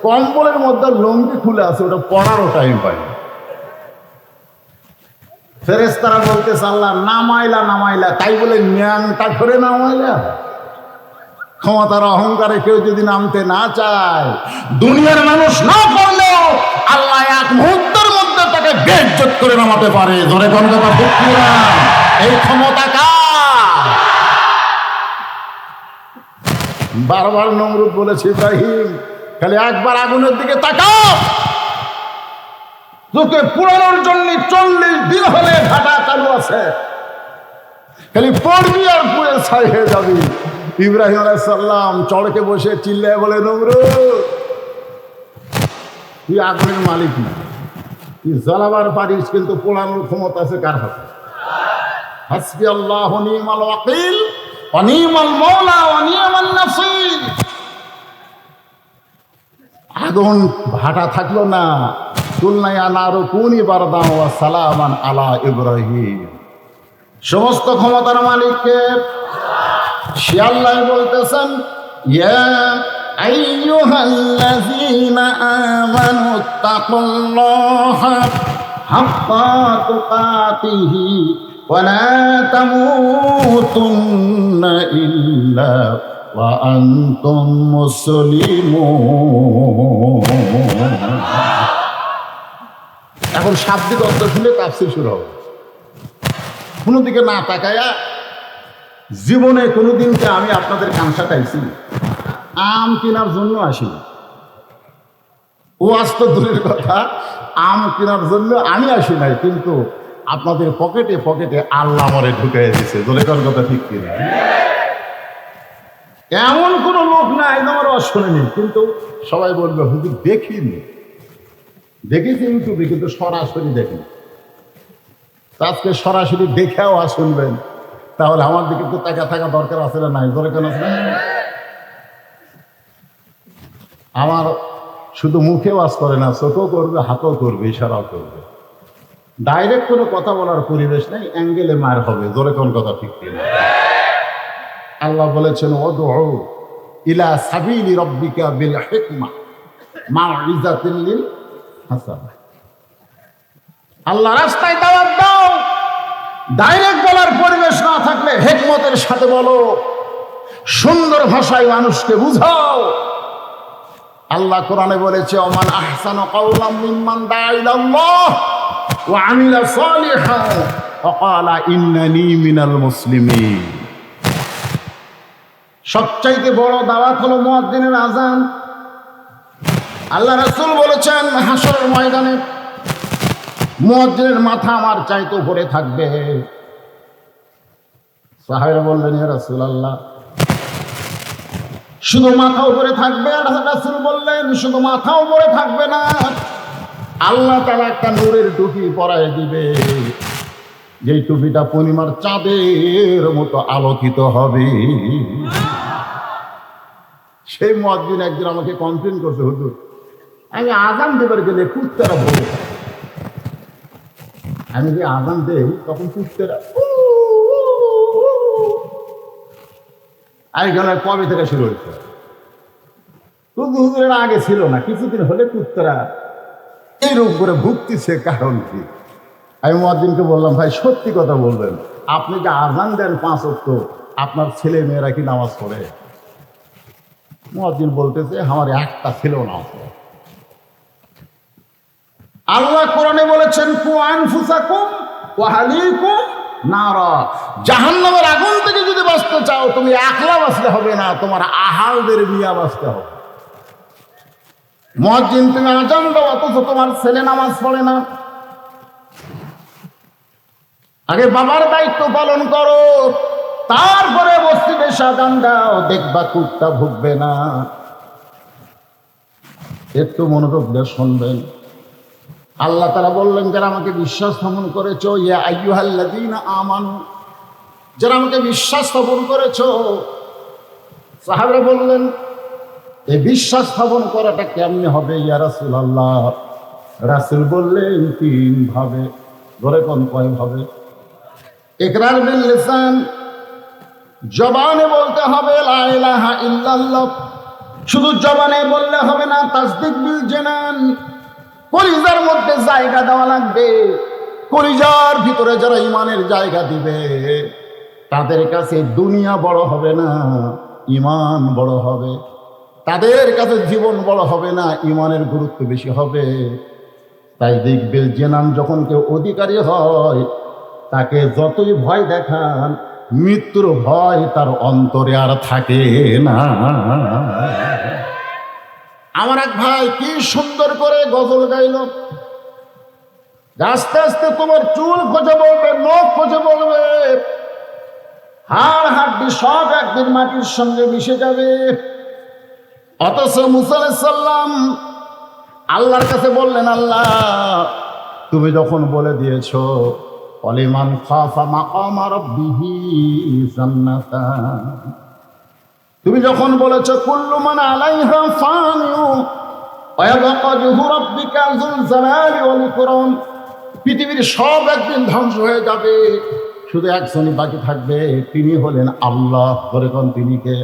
কম্বলের মধ্যে লঙ্গি খুলে আছে, ওটা পড়ারও টাইম পায়নি। ফেরেশতারা বলতেছে আল্লাহ নামাইলা নামাইলা, তাই বলে ন্যাংটা করে নামাইলা? ক্ষমতার অহংকারে কেউ যদি নামতে না চায়, দুনিয়ার মানুষ না করলেও আল্লাহ এক মুহূর্তের মধ্যে তাকে বেইজ্জত করে নামাতে পারে। ধরে কোন কথা ঠিক না? এই ক্ষমতা কার? বারবার নমরুদ বলেছে ইব্রাহিম খালি একবার আগুনের দিকে তাকাও, তোকে পুরানোর জন্য 40 দিন হলে ভাটা চালু আছে, খালি পড়বি আর পুড়ে ছাই হয়ে যাবি। ইব্রাহিম আলাইহিস সালাম চড়কে বসে চিল্লায় বলে নমরুদ তুই আগুনের মালিক না, তুই জ্বালাবার পারিস কিন্তু পোড়ানোর ক্ষমতা আছে কার হাতে? হাসবি আল্লাহ ওয়া নি'মাল ওয়াকিল ওয়া নি'মাল মাওলা ওয়া নি'মান নাসির। আগুন ভাটা থাকলো না, কুলনা ইয়া নারু কুনি বারদান ওয়া সালামান আলা ইব্রাহিম। সমস্ত ক্ষমতার মালিককে সে আল্লাহ বলতেছেন ইয়া আইয়ুহাল্লাযীনা আমানুত্তাকুল্লাহা হাক্কা তুকাতিহি ولا تموتن إلا وأنتم مسلمون। এখন শাব্দিক অর্থ শুনে তাফসীর শুরু হবে। কোনো দিকে না তাকায়া জীবনে কোনোদিনকে আমি আপনাদের কাঁসা চাইছি আম কেনার জন্য আসিনি। ও আস্ত দূরের কথা, আম কেনার জন্য আমি আসি নাই, কিন্তু আপনাদের পকেটে পকেটে আল্লাহ আমারে ঢুকাই দিয়েছে। দোলেকার কথা ঠিক কিনা? এমন কোন লোক নাই আমার শোনেনি, কিন্তু সবাই বলবে হুজুর দেখিনি, দেখেছি ইউটিউবে, কিন্তু সরাসরি দেখিনি। আজকে সরাসরি দেখেও শুনবেন, তাহলে আমার দিকে তো টাকা থাকা দরকার আছে না নাই? দরকার আছে না? আমার শুধু মুখে ওয়াজ করে না, চোখও করবে, হাতও করবে, ইশারাও করবে। ডাইরেক্ট কোনো কথা বলার পরিবেশ নেই, অ্যাঙ্গেলে মার হবে। জোরে কোন কথা ঠিক কিনা? আল্লাহ বলেছেন উদউ ইলা সাবিলি রাব্বিকা বিল হিকমা মাউইযাতিল লিল হাসানা। আল্লাহ রাস্তায় দাওয়াত দাও, ডাইরেক্ট বলার পরিবেশ না থাকলে হিকমতের সাথে বলো, সুন্দর ভাষায় মানুষকে বুঝাও। আল্লাহ কোরআনে বলেছে ওমান আহসানু কাওলাম মিম্মান দাআ ইলাল্লাহ ওয়া আমিলা সালিহান ওয়া ক্বালা ইন্নানী মিনাল মুসলিমিন। সবচাইতে বড় দাওয়াত হলো মুয়াজ্জিনের আযান। আল্লাহ রাসূল বলেছেন হাসরের ময়দানে মুয়াজ্জিনের মাথা আমার চাইতে উপরে থাকবে। সাহাবীরা বললেন ইয়া রাসূলুল্লাহ, শুধু মাথা উপরে থাকবে? আর রাসূল বললেন শুধু মাথা উপরে থাকবে না, আল্লাহ তাআলা একটা নূরের টুপি পরায় দিবে, যেই টুপিটা পূর্ণিমার চাঁদের মতো আলোকিত হবে। সেই মুয়াজ্জিন একদিন আমাকে কমপ্লেন করছে, হুজুর আমি আযান দেবার গেলে কুত্তারা ভরে, আমি যে আযান দেই তখন কুত্তারা আইগানের কবে থেকে শুরু হয়েছে? হুজুরের আগে ছিল না, কিছুদিন হলে কুত্তারা এইরকম করে ভুগতেছে, কারণ কি? আমি মুয়াজ্জিনকে বললাম ভাই সত্যি কথা বলবেন, আপনি যে আযান দেন 5 ওয়াক্ত, আপনার ছেলে মেয়েরা কি নামাজ পড়ে? মুয়াজ্জিন বলতেছে আমার একটা ছেলেও নামাজ পড়ে। আল্লাহ কোরআনে বলেছেন কু আনফুসাকুম ওয়া আহলিকুম নারা, জাহান্নামের আগুন থেকে যদি বাঁচতে চাও তুমি একলা বাঁচলে হবে না, তোমার আহালদের নিয়ে বাঁচতে হবে। মুয়াজ্জিন তুমি আযান দাও অথচ তোমার ছেলে নামাজ পড়ে না। আগে বাবার দায়িত্ব পালন করো, তারপরে মসজিদে আযান দাও, দেখবা কুত্তা ভুগবে না। একটু মনোযোগ দিয়ে শুনবেন। আল্লাহ তাআলা বললেন যারা আমাকে বিশ্বাস স্থাপন করেছো, ইয়া আইয়ুহাল্লাযীনা আমানু, যারা আমাকে বিশ্বাস স্থাপন করেছো। সাহাবারা বললেন এই বিশ্বাস স্থাপন করাটা কেমনে হবে ইয়া রাসূলুল্লাহ? রাসূল বললেন 3 ভাবে। ধরে কোন কয় ভাবে? ইকরার বিল লিসান, জবানে বলতে হবে লা ইলাহা ইল্লাল্লাহ, শুধু জবানে বললে হবে না। তাসদিক বিল জানান, কলিজার মধ্যে জায়গা দেওয়া লাগবে। কলিজার ভিতরে যারা ইমানের জায়গা দিবে তাদের কাছে দুনিয়া বড় হবে না, ইমান বড় হবে। তাদের কাছে জীবন বড় হবে না, ইমানের গুরুত্ব বেশি হবে। তাই দেখবেন জেনান যখন কেউ অধিকারী হয় তাকে যতই ভয় দেখান, মৃত্যুর ভয় তার অন্তরে আর থাকে না। আমার এক ভাই কি সুন্দর করে গজল গাইল, আস্তে আস্তে তোমার চুল খোঁজে বলবে, নখ খোঁজে বলবে, হাড় হাড্ডি সব একদিন মাটির সঙ্গে মিশে যাবে। অথচ মুসা আলাইহিস সালাম আল্লাহর কাছে বললেন আল্লাহ তুমি যখন বলে দিয়েছো ওয়ালিমান খাফা মাকামা রাব্বিহি জান্নাতান, তুমি যখন বলেছো কুল্লু মান আলাইহা ফানিউ ওয়া ইয়াবকা ওয়াজহু রাব্বিকা যুল জালালি ওয়াল ইকরাম, পৃথিবীর সব একদিন ধ্বংস হয়ে যাবে, শুধু একজনই বাকি থাকবে, তিনি হলেন আল্লাহ। ধরে কোন তিনি কে?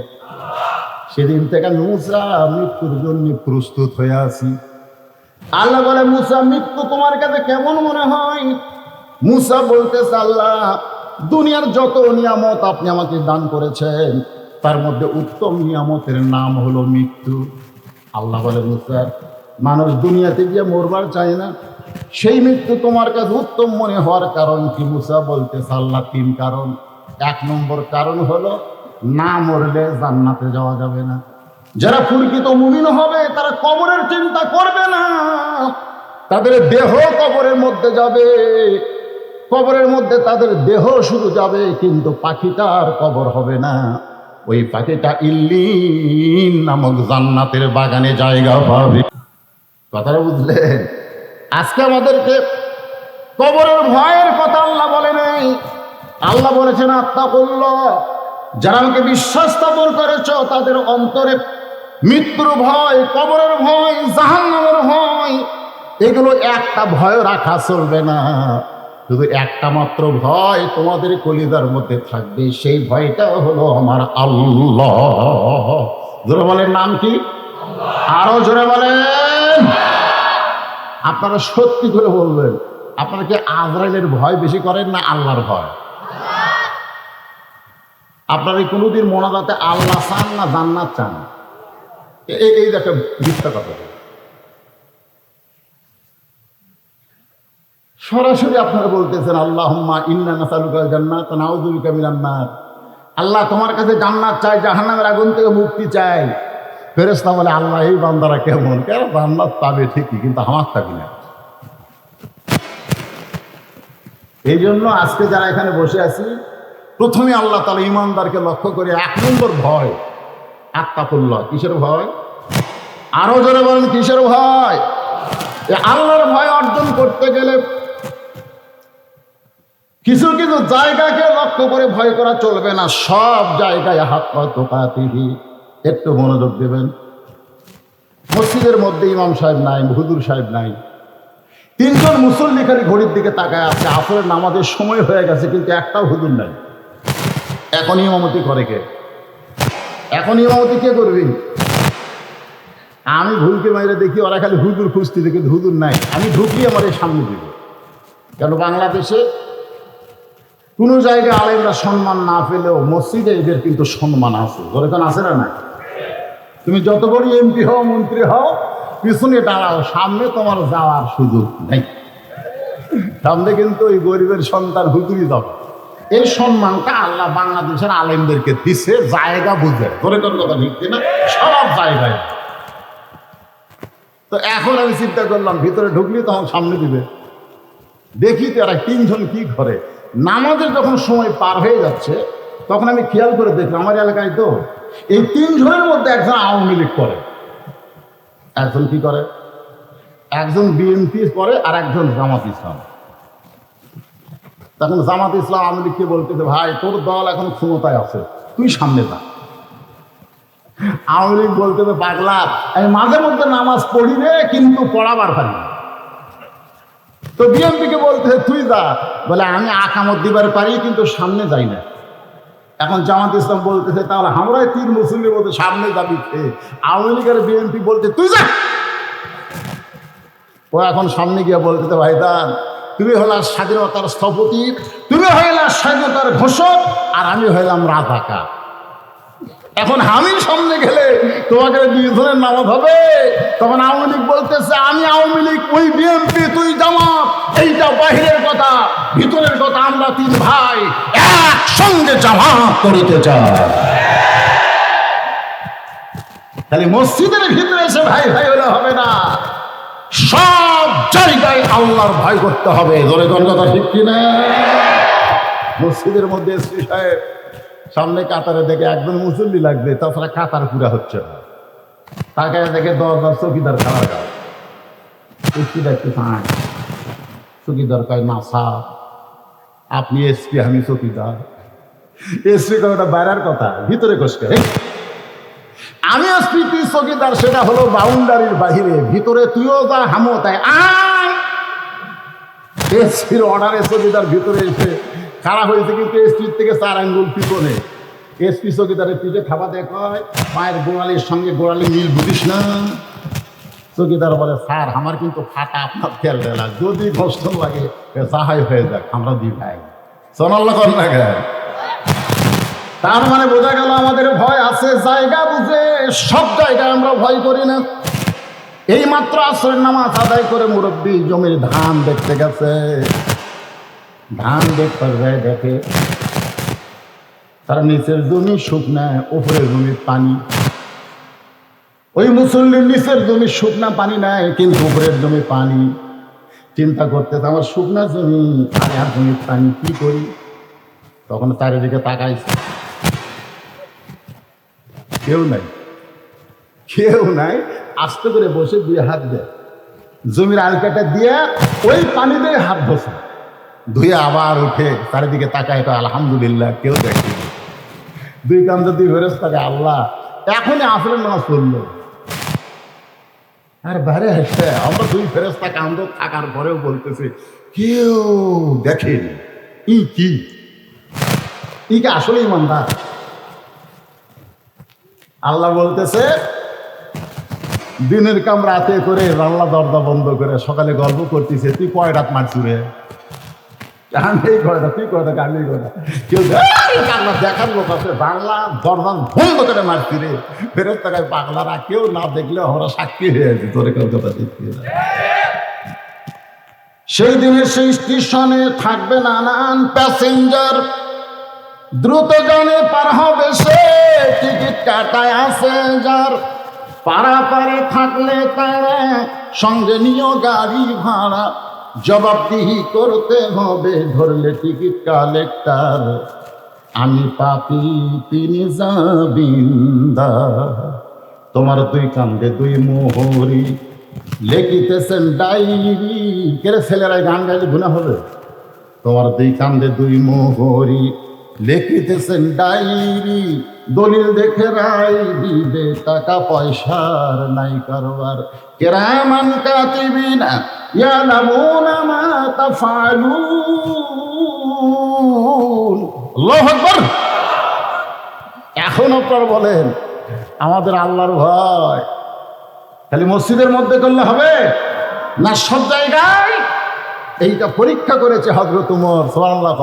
সেদিন থেকে মুসা মৃত্যুর জন্য প্রস্তুত হয়ে আছি। আল্লাহ বলে মুসা মৃত্যু তোমার কাছে কেমন মনে হয়? মুসা বলতেছে, আল্লাহ দুনিয়ার যত নিয়ামত আপনি আমাকে দান করেছেন তার মধ্যে উত্তম নিয়ামতের নাম হলো মৃত্যু। আল্লাহ বলে, মুসা মানুষ দুনিয়াতে গিয়ে মরবার চায় না, সেই মৃত্যু তোমার কাছে উত্তম মনে হওয়ার কারণ কি? মুসা বলতেছে, আল্লাহ 3 কারণ। 1 নম্বর কারণ হলো না মরলে জান্নাতে যাওয়া যাবে না। যারা প্রকৃত মুমিন হবে তারা কবরের চিন্তা করবে না, তাদের দেহ কবরের মধ্যে যাবে, কবরের মধ্যে তাদের দেহ শুধু যাবে, কিন্তু পাখিটার কবর হবে না। ওই পাখিটা ইল্লিন নামক জান্নাতের বাগানে জায়গা পাবে। কথাটা বুঝলেন? আজকে আমাদেরকে কবরের ভয়ের কথা আল্লাহ বলে নাই, আল্লাহ বলেছেন আত্তাকুল্লাহ। যারা আমাকে বিশ্বাস স্থাপন করেছ তাদের অন্তরে মৃত্যুর ভয়, কবরের ভয়, জাহান্নামের ভয়, এগুলো একটা ভয় রাখা চলবে না। শুধু একটা মাত্র ভয় তোমাদের কলিজার মধ্যে থাকবে, সেই ভয়টা হলো আমার আল্লাহ। জোরে বলেন, নাম কি? আরো জোরে বলেন। আপনারা সত্যি করে বলবেন, আপনারা কি আজরাইলের ভয় বেশি করেন না আল্লাহর ভয়? আপনারা কোনোদিন মোনাজাতে আল্লাহ চান না জান্নাত চান? এই দেখেন মিথ্যা কথা। সরাসরি আপনারা বলতেছেন আল্লাহুম্মা ইন্না নাসালুকাল জান্নাত ওয়া নাউযু বিকা মিনান নার। আল্লাহ তোমার কাছে জান্নাত চাই, জাহান্নামের আগুন থেকে মুক্তি চাই। ফেরেশতা বলে, আল্লাহ এই বান্দারা কেমন, কেন জান্নাত পাবে ঠিকই কিন্তু আমার থাকি না। এই জন্য আজকে যারা এখানে বসে আছি, প্রথমে আল্লাহ তাআলা ঈমানদারকে লক্ষ্য করে 1 নম্বর ভয় আত্তাকুল্লাহ। কিসের ভয়? আরো জোরে বলেন, কিসের ভয়? আল্লাহর ভয় অর্জন করতে গেলে কিছু কিছু জায়গাকে লক্ষ্য করে ভয় করা চলবে না, সব জায়গায় হাক্কা তুকাতিহি। একটু মনোযোগ দেবেন। মসজিদের মধ্যে ইমাম সাহেব নাই, হুজুর সাহেব নাই, 3 জন মুসল্লি খালি ঘড়ির দিকে তাকায় আছে, আসরের নামাজের সময় হয়ে গেছে কিন্তু একটাও হুজুর নাই। এখন ইমামতি করে কে? এখন ইমামতি কে করবি? আমি ভুলকে মাইরে দেখি ওরা খালি হুজুর খুঁজতে, কিন্তু হুজুর নাই। আমি ঢুকি আমার এই সামনে দিব। কেন বাংলাদেশে কোনো জায়গায় আলেমরা সম্মান না পেলেও মসজিদে এদের কিন্তু সম্মান আছে। যেরকম আছে না? না, তুমি যত বড় এমপি হও, মন্ত্রী হও, পিছনে দাঁড়াও, সামনে তোমার যাওয়ার সুযোগ নেই। সামনে কিন্তু ওই গরিবের সন্তান হুজুরই যাবে। এই সম্মানটা আল্লাহ বাংলাদেশের আলেমদেরকে দিছে, জায়গা বুঝে। যেরকম কথা ঠিক না? সব জায়গায়। তো এখন আমি চিন্তা করলাম, ভিতরে ঢুকলি তখন সামনে দিবে, দেখি তো এরা 3 জন কি করে। নামাজের যখন সময় পার হয়ে যাচ্ছে তখন আমি খেয়াল করে দেখি আমার এলাকায় তো এই 3 জনের মধ্যে একজন আওয়ামী লীগ করে, একজন কি করে, একজন বিএনপি করে, আর একজন জামাত ইসলাম। তখন জামাত ইসলাম আওয়ামী লীগকে বলতেছে, ভাই তোর দল এখন ক্ষমতায় আছে, তুই সামনে যা। আওয়ামী লীগ বলতেছে, পাগলা আমি মাঝে মধ্যে নামাজ পড়ি রে, কিন্তু পড়াবার পারি না। তো বিএনপিকে বলতে তুই যা, বলে আমি আকামত দিবার পারি কিন্তু সামনে যাই না। এখন জামাত ইসলাম বলতেছে, তাহলে আমরাই 3 মুসলিমের মধ্যে সামনে যাবি। আওয়ামী লীগের বিএনপি বলতে তুই যা। ও এখন সামনে গিয়ে বলতেছে, ভাইদান তুমি হলাম স্বাধীনতার স্থপতি, তুমি হইলাম স্বাধীনতার ঘোষক, আর আমি হইলাম রাজাকার। এখন আমি সামনে গেলে তোমাকে 2 জনের নামাজ হবে। তখন আওয়ামী লীগ বলতেছে, আমি আওয়ামী লীগ, ওই বিএনপি, তুই জামাত। এইটা বাহিরের কথা, ভিতরের কথা, আমরা 3 ভাই একসঙ্গে জামাত করিতে চাই। খালি মসজিদের ভিতরে এসে ভাই ভাই হলে হবে না, সব জায়গায় আল্লাহর ভয় করতে হবে। ধরে কোন কথা ঠিক কিনা? মসজিদের মধ্যে এসপি সাহেব সামনে কাতারে দেখে একজন মুসল্লি লাগবে, তাছাড়া কাতার পুরা হচ্ছে না। তাকে দেখে 10 চকিদার খারাপ গাছ দেখতে চান। চকিদার কয়, না স্যার আপনি এসপি, আমি চকিদার। এসপি কয়, ওটা বাইরের কথা, ভিতরে কষকে। আমি এসপি, তুই চকিদার, সেটা হলো বাউন্ডারির বাহিরে, ভিতরে তুইও যা, হামও তাই। এসপির অর্ডারে চকিদার ভিতরে এসে খারাপ হয়েছে, কিন্তু এসপির থেকে 4 আঙ্গুল পিছনে। এসপি চকিদারের পিঠে থাবা দেয়, কয় পায়ের গোড়ালির সঙ্গে গোড়ালি মিল বুঝিস না, চৌকিদার বলে, স্যার আমার কিন্তু ফাটা, আপনার খেয়াল দেয় না, যদি কষ্ট লাগে সাহাই হয়ে যাক, আমরা দিই ভাই। সোনাল্লাহ কর না কেন? তার মানে বোঝা গেল আমাদের ভয় আছে, জায়গা বুঝে সব জায়গায় আমরা ভয় করি না। এই মাত্র আসরের নামাজ আদায় করে মুরব্বী জমির ধান দেখতে গেছে। ধান দেখতে যায়, দেখে তার নিচের জমি শুকনা, উপরের জমি পানি। ওই মুসল্লির নিচের জমি শুকনা, পানি নাই, কিন্তু উপরের জমি পানি। চিন্তা করতেছে, আমার শুকনা জমি আর জমির পানি, কি করি? তখন চারিদিকে তাকাইছে, কেউ নাই, কেউ নাই। আস্তে করে বসে দুই হাত দেয়, জমির আলকাটা দিয়ে ওই পানি দিয়ে হাত ধসে, ধুয়ে আবার উঠে চারিদিকে তাকায়, আলহামদুলিল্লাহ কেউ দেখে। দুই কান্দে দুই ফেরেশতাকে, আল্লাহ এখনই আসরের নামাজ পড়লো। আর বাইরে এসে আমরা দুই ফেরেশতা কান্দ থাকার পরেও বলতেছি কেউ দেখেনি। কি আসলে ইমানদার? আল্লাহ বলতেছে, দিনের কাম রাতে করে, রান্না দরজা বন্ধ করে সকালে গল্প করতেছে, তুই কয় রাত মারছু রে? আমি কয়টা, তুই কয়টা, আমি কয়টা। কেউ দেখার লোক আছে, বাংলা দরজা বন্ধ করে মারছি রে। ফেরত টাকায় পাগলারা কেউ না দেখলে আমরা সাক্ষী হয়ে আছি, তোরে কেউ কথা দেখতে। সেই দিনের সেই স্টেশনে থাকবে নানান প্যাসেঞ্জার, দ্রুত গানে পার হবে সে, টিকিট কাটায় আছে যার। পারাপারে থাকলে তারা সঙ্গে নিয়েও গাড়ি ভাড়া, জবাবদিহি করতে হবে ধরলে টিকিট কালেক্টর। আমি পাপি তিনি জাবিন্দার, তোমার দুই কান্দে দুই মোহরি, লেখিতেছেন ডায়েরি। কেরে ছেলেরা গান গাইলে গুনাহ হবে? তোমার দুই কান্দে দুই মোহরি, লেখিতেছেন ডায়েরি, দলিল দেখে রায় দিবে, টাকা পয়সার নাই কারবার। কিরামান কাতিবিনা ইয়ালামুনা মা তাফআলুন। আল্লাহু আকবার। এখন আপনারা বলেন, আমাদের আল্লাহর ভয় খালি মসজিদের মধ্যে করলে হবে না? সব জায়গায় এইটা পরীক্ষা করেছে হযরত ওমর, সুবহানাল্লাহ।